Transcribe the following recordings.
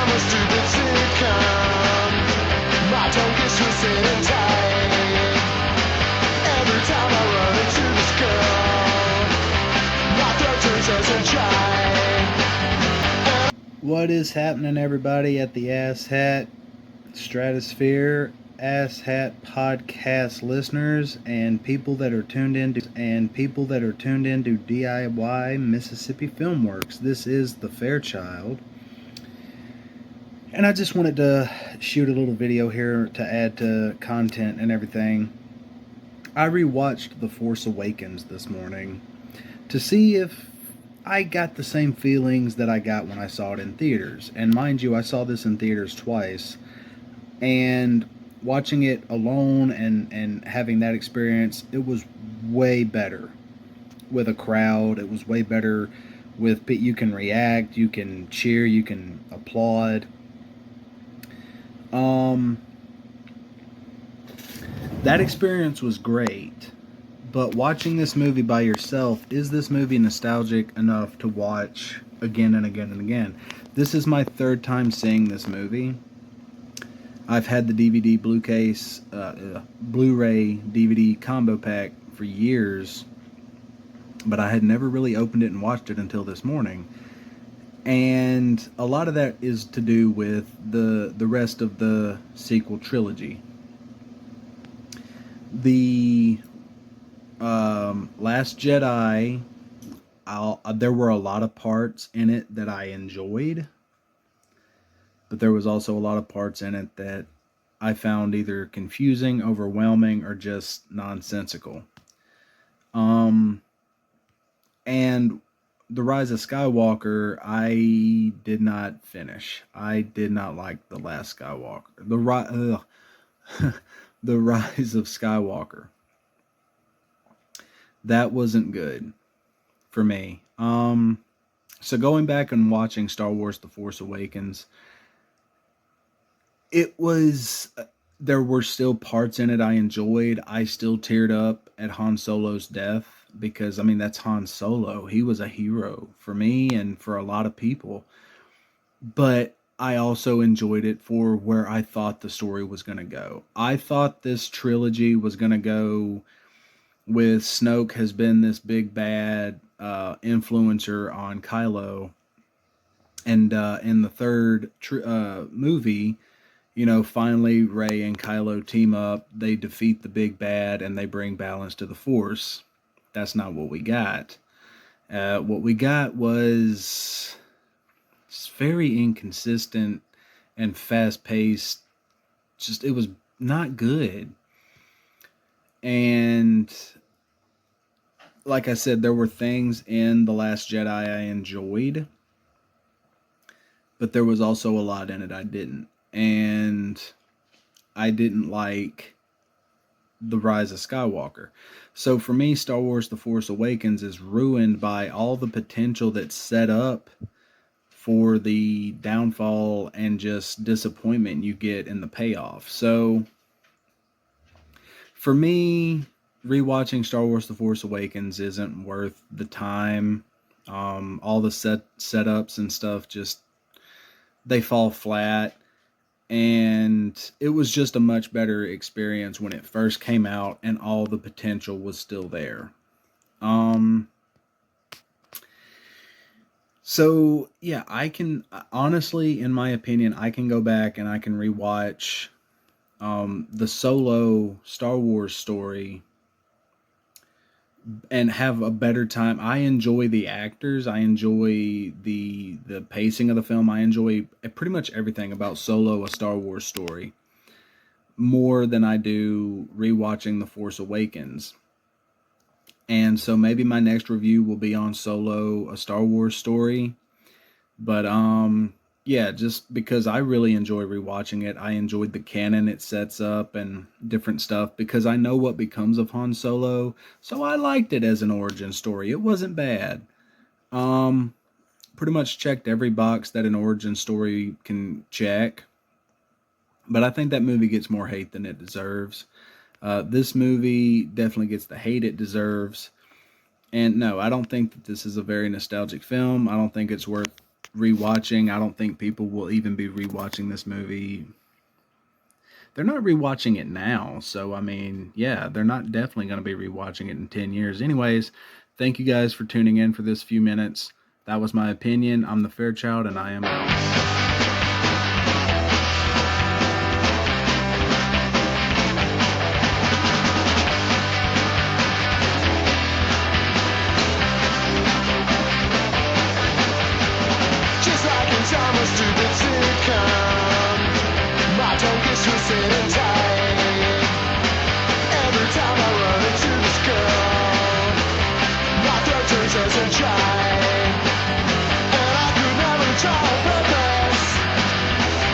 I'm a stupid sitcom. My tongue gets twisted and tight. Every time I run into this girl, my throat turns as a dry. What is happening, everybody, at the Ass Hat Stratosphere, Ass Hat podcast listeners, and people that are tuned into DIY Mississippi Filmworks? This is the Fairchild, and I just wanted to shoot a little video here to add to content and everything. I rewatched The Force Awakens this morning to see if I got the same feelings that I got when I saw it in theaters. And mind you, I saw this in theaters twice. And watching it alone and having that experience, it was way better with a crowd. It was way better with, you can react, you can cheer, you can applaud. That experience was great. But watching this movie by yourself, is this movie nostalgic enough to watch again and again and again? This is my third time seeing this movie. I've had the DVD Blu-ray DVD combo pack for years, but I had never really opened it and watched it until this morning. And a lot of that is to do with the rest of the sequel trilogy. The Last Jedi, there were a lot of parts in it that I enjoyed, but there was also a lot of parts in it that I found either confusing, overwhelming, or just nonsensical. And The Rise of Skywalker, I did not finish. I did not like The Last Skywalker. The Rise of Skywalker. That wasn't good for me. So going back and watching Star Wars The Force Awakens, there were still parts in it I enjoyed. I still teared up at Han Solo's death because, I mean, that's Han Solo. He was a hero for me and for a lot of people. But I also enjoyed it for where I thought the story was going to go. I thought this trilogy was going to go with Snoke has been this big bad influencer on Kylo. And in the third movie, finally Rey and Kylo team up, they defeat the big bad, and they bring balance to the Force. That's not what we got. What we got was very inconsistent and fast-paced. It was not good. And like I said, there were things in The Last Jedi I enjoyed, but there was also a lot in it I didn't. And I didn't like The Rise of Skywalker. So for me, Star Wars The Force Awakens is ruined by all the potential that's set up for the downfall and just disappointment you get in the payoff. So for me, rewatching Star Wars The Force Awakens isn't worth the time. All the setups and stuff, they fall flat. And it was just a much better experience when it first came out and all the potential was still there. So yeah, I can, honestly, in my opinion, I can go back and I can rewatch the Solo Star Wars story and have a better time. I enjoy the actors. I enjoy the pacing of the film. I enjoy pretty much everything about Solo, a Star Wars story, more than I do rewatching The Force Awakens. And so maybe my next review will be on Solo, a Star Wars story. But yeah, just because I really enjoy rewatching it. I enjoyed the canon it sets up and different stuff because I know what becomes of Han Solo. So I liked it as an origin story. It wasn't bad. Pretty much checked every box that an origin story can check. But I think that movie gets more hate than it deserves. This movie definitely gets the hate it deserves. And no, I don't think that this is a very nostalgic film. I don't think it's worth rewatching. I don't think people will even be rewatching this movie. They're not rewatching it now, so I mean, yeah, they're not definitely going to be rewatching it in 10 years. Anyways, thank you guys for tuning in for this few minutes. That was my opinion. I'm the Fairchild, and I am out. Just like in time a stupid sitcom, my tongue gets twisted and tight. Every time I run into this girl, my throat turns as a giant. And I could never try on purpose,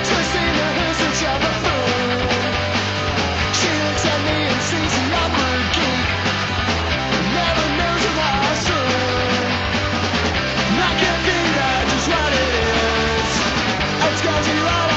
twisting the heritage of a fool. She looks at me and sees the awkward geek, never knows of how I swim. I can't figure out just what it is. It's got you right